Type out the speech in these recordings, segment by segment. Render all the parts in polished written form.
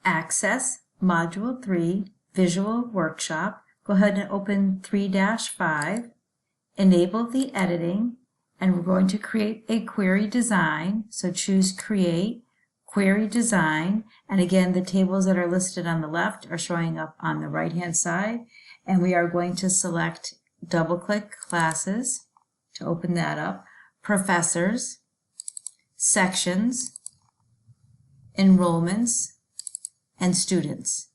Access, Module 3, Visual Workshop. Go ahead and open 3-5, enable the editing, and we're going to create a query design. So choose Create, Query Design, and again the tables that are listed on the left are showing up on the right hand side, and we are going to select double-click Classes to open that up, Professors, Sections, Enrollments, and Students.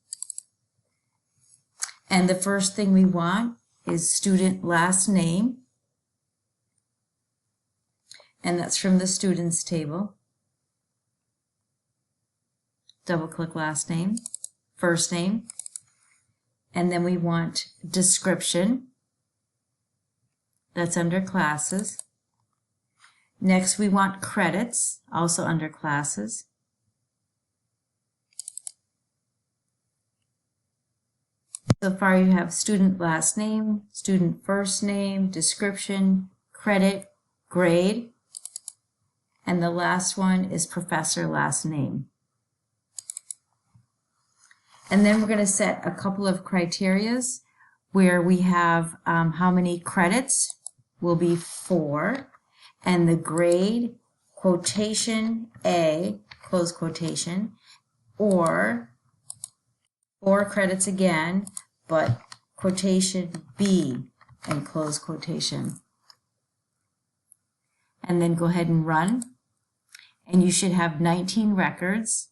And the first thing we want is student last name, and that's from the students table. Double click last name, first name, and then we want description. That's under classes. Next we want credits, also under classes. So far you have student last name, student first name, description, credit, grade, and the last one is professor last name. And then we're going to set a couple of criterias where we have how many credits will be 4, and the grade, quotation A, close quotation, or 4 credits again, but quotation B and close quotation. And then go ahead and run, and you should have 19 records,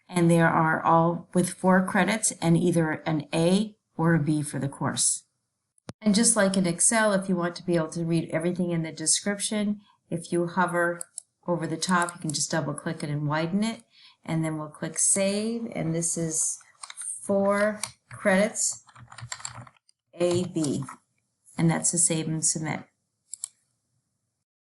and they are all with 4 credits and either an A or a B for the course. And just like in Excel, if you want to be able to read everything in the description, if you hover over the top, you can just double click it and widen it, and then we'll click Save, and this is 4 credits A, B, and that's a save and submit.